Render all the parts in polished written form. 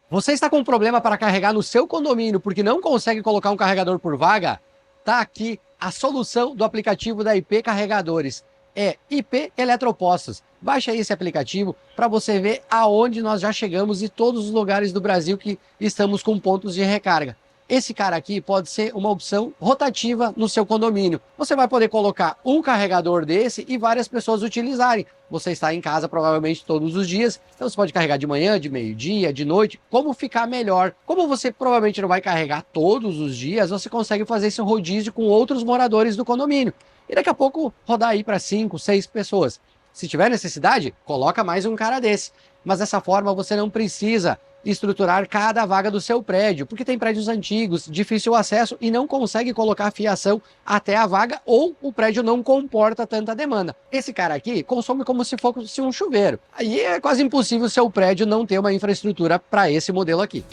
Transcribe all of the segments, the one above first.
Você está com um problema para carregar no seu condomínio porque não consegue colocar um carregador por vaga? Tá aqui a solução do aplicativo da IP Carregadores. É IP Eletropostos. Baixa esse aplicativo para você ver aonde nós já chegamos e todos os lugares do Brasil que estamos com pontos de recarga. Esse cara aqui pode ser uma opção rotativa no seu condomínio. Você vai poder colocar um carregador desse e várias pessoas utilizarem. Você está em casa provavelmente todos os dias, então você pode carregar de manhã, de meio-dia, de noite, como ficar melhor. Como você provavelmente não vai carregar todos os dias, você consegue fazer esse rodízio com outros moradores do condomínio. E daqui a pouco rodar aí para 5, 6 pessoas. Se tiver necessidade, coloca mais um cara desse. Mas dessa forma você não precisa estruturar cada vaga do seu prédio, porque tem prédios antigos, difícil acesso e não consegue colocar fiação até a vaga ou o prédio não comporta tanta demanda. Esse cara aqui consome como se fosse um chuveiro. Aí é quase impossível o seu prédio não ter uma infraestrutura para esse modelo aqui.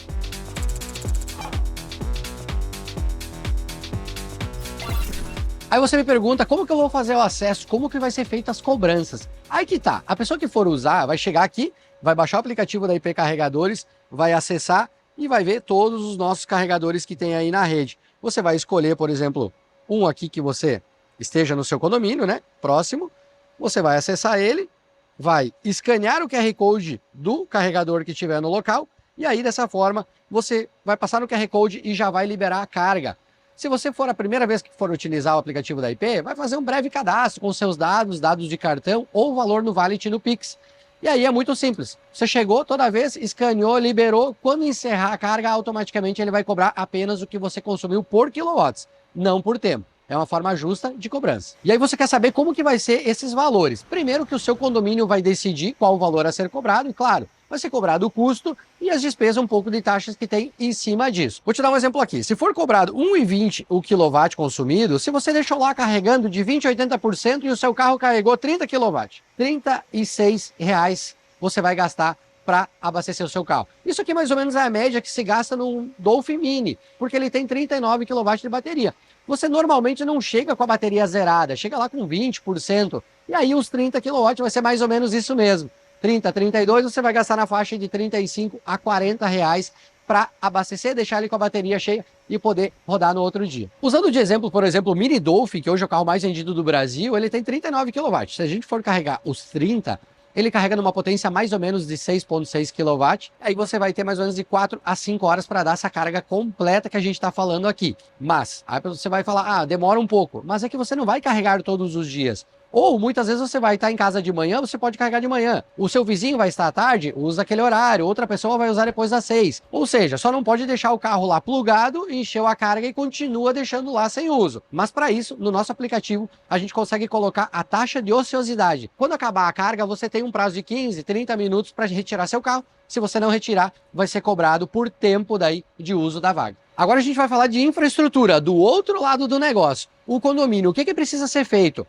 Aí você me pergunta como que eu vou fazer o acesso, como que vai ser feitas as cobranças. Aí que tá, a pessoa que for usar vai chegar aqui, vai baixar o aplicativo da IP Carregadores, vai acessar e vai ver todos os nossos carregadores que tem aí na rede. Você vai escolher, por exemplo, um aqui que você esteja no seu condomínio, né, próximo. Você vai acessar ele, vai escanear o QR Code do carregador que tiver no local e aí dessa forma você vai passar no QR Code e já vai liberar a carga. Se você for a primeira vez que for utilizar o aplicativo da IP, vai fazer um breve cadastro com seus dados, dados de cartão ou valor no Valet no Pix. E aí é muito simples. Você chegou toda vez, escaneou, liberou. Quando encerrar a carga, automaticamente ele vai cobrar apenas o que você consumiu por quilowatts, não por tempo. É uma forma justa de cobrança. E aí você quer saber como que vai ser esses valores. Primeiro que o seu condomínio vai decidir qual o valor a ser cobrado, e claro, vai ser cobrado o custo e as despesas, um pouco de taxas que tem em cima disso. Vou te dar um exemplo aqui. Se for cobrado 1,20 o quilowatt consumido, se você deixou lá carregando de 20% a 80% e o seu carro carregou 30 kW, R$ 36 você vai gastar para abastecer o seu carro. Isso aqui mais ou menos é a média que se gasta no Dolphin Mini, porque ele tem 39 kW de bateria. Você normalmente não chega com a bateria zerada, chega lá com 20%, e aí os 30 kW vai ser mais ou menos isso mesmo. 30, 32, você vai gastar na faixa de 35 a 40 reais para abastecer, deixar ele com a bateria cheia e poder rodar no outro dia. Usando de exemplo, por exemplo, o Mini Dolphin, que hoje é o carro mais vendido do Brasil, ele tem 39 kW. Se a gente for carregar os 30, ele carrega numa potência mais ou menos de 6,6 kW, aí você vai ter mais ou menos de 4 a 5 horas para dar essa carga completa que a gente está falando aqui. Mas, aí você vai falar, demora um pouco, mas é que você não vai carregar todos os dias. Ou muitas vezes você vai estar em casa de manhã, você pode carregar de manhã. O seu vizinho vai estar à tarde, usa aquele horário. Outra pessoa vai usar depois das 6. Ou seja, só não pode deixar o carro lá plugado, encheu a carga e continua deixando lá sem uso. Mas para isso, no nosso aplicativo, a gente consegue colocar a taxa de ociosidade. Quando acabar a carga, você tem um prazo de 15, 30 minutos para retirar seu carro. Se você não retirar, vai ser cobrado por tempo daí de uso da vaga. Agora a gente vai falar de infraestrutura, do outro lado do negócio. O condomínio, o que precisa ser feito?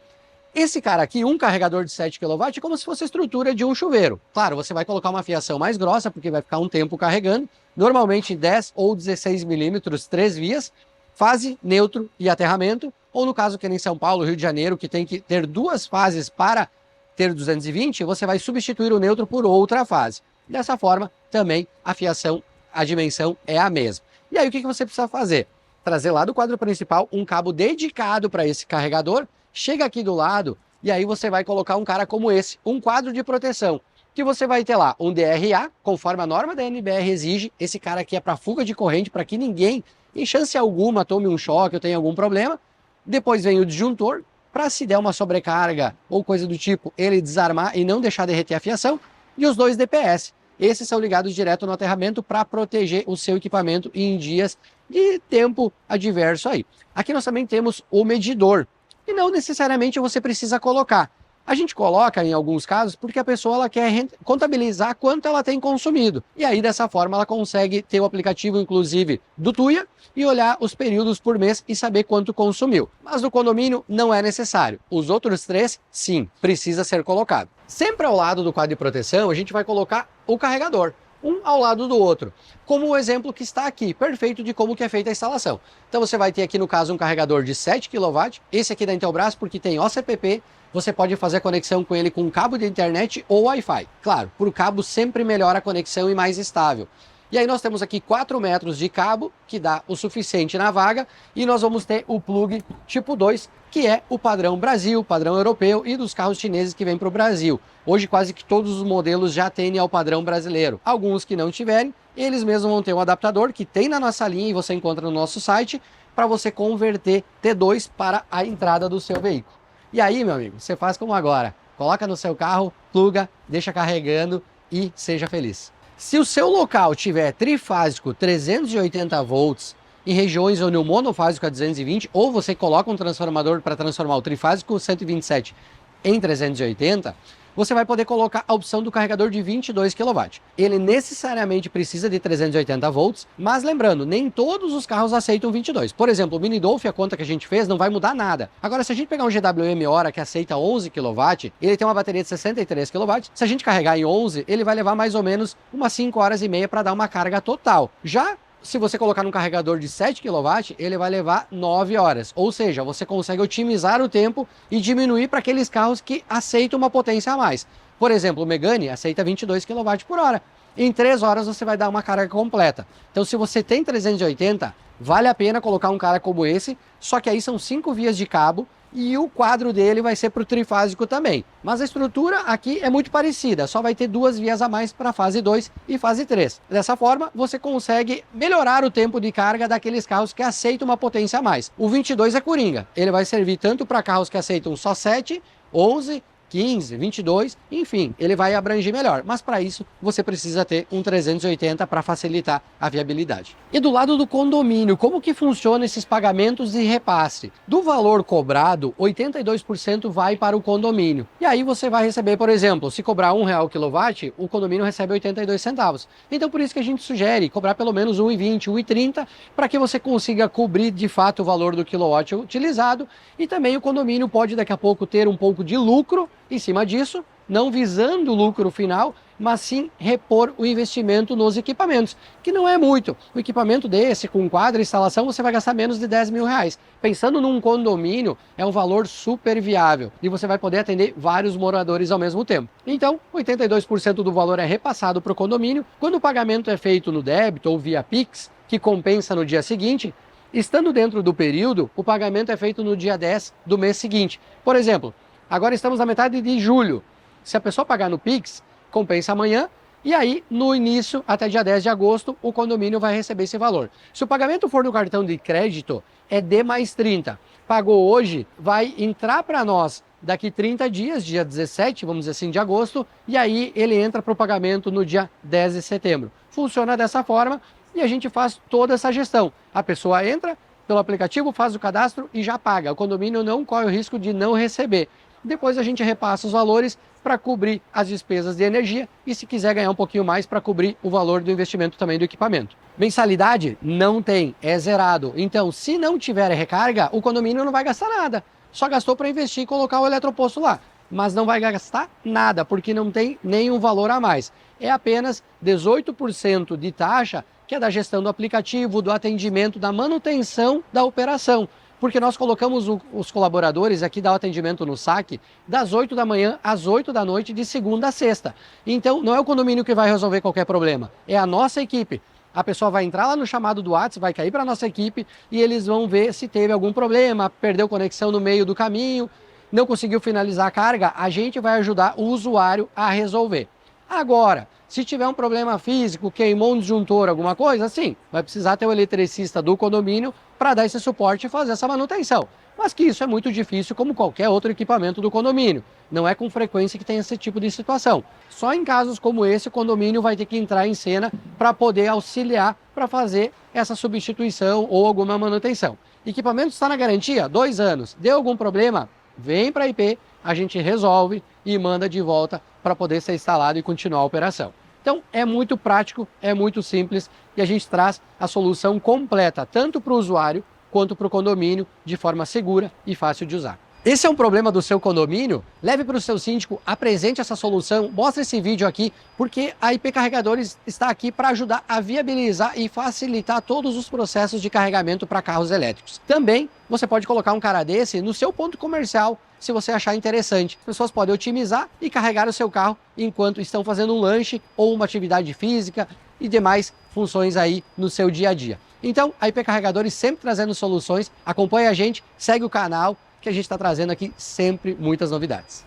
Esse cara aqui, um carregador de 7 kW, é como se fosse a estrutura de um chuveiro. Claro, você vai colocar uma fiação mais grossa, porque vai ficar um tempo carregando, normalmente 10 ou 16 milímetros, 3 vias, fase, neutro e aterramento, ou no caso que nem São Paulo, Rio de Janeiro, que tem que ter 2 fases para ter 220, você vai substituir o neutro por outra fase. Dessa forma, também a fiação, a dimensão é a mesma. E aí o que você precisa fazer? Trazer lá do quadro principal um cabo dedicado para esse carregador. Chega aqui do lado e aí você vai colocar um cara como esse, um quadro de proteção, que você vai ter lá um DRA, conforme a norma da NBR exige. Esse cara aqui é para fuga de corrente, para que ninguém, em chance alguma, tome um choque ou tenha algum problema. Depois vem o disjuntor, para se der uma sobrecarga ou coisa do tipo, ele desarmar e não deixar derreter a fiação. E os 2 DPS. Esses são ligados direto no aterramento para proteger o seu equipamento em dias de tempo adverso aí. Aqui nós também temos o medidor, e não necessariamente você precisa colocar. A gente coloca em alguns casos porque a pessoa ela quer contabilizar quanto ela tem consumido. E aí dessa forma ela consegue ter o aplicativo inclusive do Tuya e olhar os períodos por mês e saber quanto consumiu. Mas no condomínio não é necessário. Os outros 3, sim, precisa ser colocado. Sempre ao lado do quadro de proteção a gente vai colocar o carregador, um ao lado do outro, como o exemplo que está aqui, perfeito de como que é feita a instalação. Então você vai ter aqui no caso um carregador de 7 kW, esse aqui da Intelbras porque tem OCPP, você pode fazer a conexão com ele com cabo de internet ou Wi-Fi. Claro, por cabo sempre melhora a conexão e mais estável. E aí nós temos aqui 4 metros de cabo, que dá o suficiente na vaga, e nós vamos ter o plug tipo 2, que é o padrão Brasil, padrão europeu e dos carros chineses que vêm para o Brasil. Hoje quase que todos os modelos já têm ao padrão brasileiro. Alguns que não tiverem, eles mesmos vão ter um adaptador que tem na nossa linha e você encontra no nosso site, para você converter T2 para a entrada do seu veículo. E aí, meu amigo, você faz como agora. Coloca no seu carro, pluga, deixa carregando e seja feliz. Se o seu local tiver trifásico 380 volts, em regiões onde o monofásico é 220, ou você coloca um transformador para transformar o trifásico 127 em 380, você vai poder colocar a opção do carregador de 22 kW. Ele necessariamente precisa de 380 volts, mas lembrando, nem todos os carros aceitam 22. Por exemplo, o Mini Dolphin, a conta que a gente fez, não vai mudar nada. Agora, se a gente pegar um GWM Hora que aceita 11 kW, ele tem uma bateria de 63 kW, se a gente carregar em 11, ele vai levar mais ou menos umas 5 horas e meia para dar uma carga total. Já se você colocar num carregador de 7 kW, ele vai levar 9 horas. Ou seja, você consegue otimizar o tempo e diminuir para aqueles carros que aceitam uma potência a mais. Por exemplo, o Megane aceita 22 kW por hora. Em 3 horas você vai dar uma carga completa. Então, se você tem 380, vale a pena colocar um cara como esse, só que aí são 5 vias de cabo, e o quadro dele vai ser para o trifásico também. Mas a estrutura aqui é muito parecida, só vai ter 2 vias a mais para fase 2 e fase 3. Dessa forma, você consegue melhorar o tempo de carga daqueles carros que aceitam uma potência a mais. O 22 é coringa, ele vai servir tanto para carros que aceitam só 7, 11, 15, 22, enfim, ele vai abranger melhor, mas para isso você precisa ter um 380 para facilitar a viabilidade. E do lado do condomínio, como que funciona esses pagamentos de repasse? Do valor cobrado, 82% vai para o condomínio. E aí você vai receber, por exemplo, se cobrar R$1 o quilowatt, o condomínio recebe 82 centavos. Então por isso que a gente sugere cobrar pelo menos R$1,20, R$1,30, para que você consiga cobrir de fato o valor do quilowatt utilizado, e também o condomínio pode daqui a pouco ter um pouco de lucro em cima disso, não visando o lucro final, mas sim repor o investimento nos equipamentos, que não é muito. O equipamento desse, com quadra e instalação, você vai gastar menos de R$10 mil. Pensando num condomínio, é um valor super viável e você vai poder atender vários moradores ao mesmo tempo. Então, 82% do valor é repassado para o condomínio. Quando o pagamento é feito no débito ou via Pix, que compensa no dia seguinte, estando dentro do período, o pagamento é feito no dia 10 do mês seguinte. Por exemplo, agora estamos na metade de julho. Se a pessoa pagar no Pix, compensa amanhã, e aí no início, até dia 10 de agosto, o condomínio vai receber esse valor. Se o pagamento for no cartão de crédito, é D mais 30. Pagou hoje, vai entrar para nós daqui 30 dias, dia 17, vamos dizer assim, de agosto, e aí ele entra para o pagamento no dia 10 de setembro. Funciona dessa forma e a gente faz toda essa gestão. A pessoa entra pelo aplicativo, faz o cadastro e já paga. O condomínio não corre o risco de não receber. Depois a gente repassa os valores para cobrir as despesas de energia e, se quiser ganhar um pouquinho mais, para cobrir o valor do investimento também do equipamento. Mensalidade? Não tem, é zerado. Então, se não tiver recarga, o condomínio não vai gastar nada. Só gastou para investir e colocar o eletroposto lá. Mas não vai gastar nada, porque não tem nenhum valor a mais. É apenas 18% de taxa, que é da gestão do aplicativo, do atendimento, da manutenção da operação. Porque nós colocamos os colaboradores aqui dar o atendimento no saque das 8 da manhã às 8 da noite, de segunda a sexta. Então, não é o condomínio que vai resolver qualquer problema, é a nossa equipe. A pessoa vai entrar lá no chamado do WhatsApp, vai cair para a nossa equipe e eles vão ver se teve algum problema, perdeu conexão no meio do caminho, não conseguiu finalizar a carga, a gente vai ajudar o usuário a resolver. Agora, se tiver um problema físico, queimou um disjuntor, alguma coisa, sim, vai precisar ter o eletricista do condomínio para dar esse suporte e fazer essa manutenção. Mas que isso é muito difícil, como qualquer outro equipamento do condomínio. Não é com frequência que tem esse tipo de situação. Só em casos como esse, o condomínio vai ter que entrar em cena para poder auxiliar para fazer essa substituição ou alguma manutenção. Equipamento está na garantia? 2 anos. Deu algum problema? Vem para a IP, a gente resolve e manda de volta para poder ser instalado e continuar a operação. Então é muito prático, é muito simples e a gente traz a solução completa, tanto para o usuário quanto para o condomínio, de forma segura e fácil de usar. Esse é um problema do seu condomínio? Leve para o seu síndico, apresente essa solução, mostre esse vídeo aqui, porque a IP Carregadores está aqui para ajudar a viabilizar e facilitar todos os processos de carregamento para carros elétricos. Também você pode colocar um cara desse no seu ponto comercial, se você achar interessante. As pessoas podem otimizar e carregar o seu carro enquanto estão fazendo um lanche ou uma atividade física. e demais funções aí no seu dia a dia. Então, a IP Carregadores sempre trazendo soluções. Acompanhe a gente, segue o canal, que a gente está trazendo aqui sempre muitas novidades.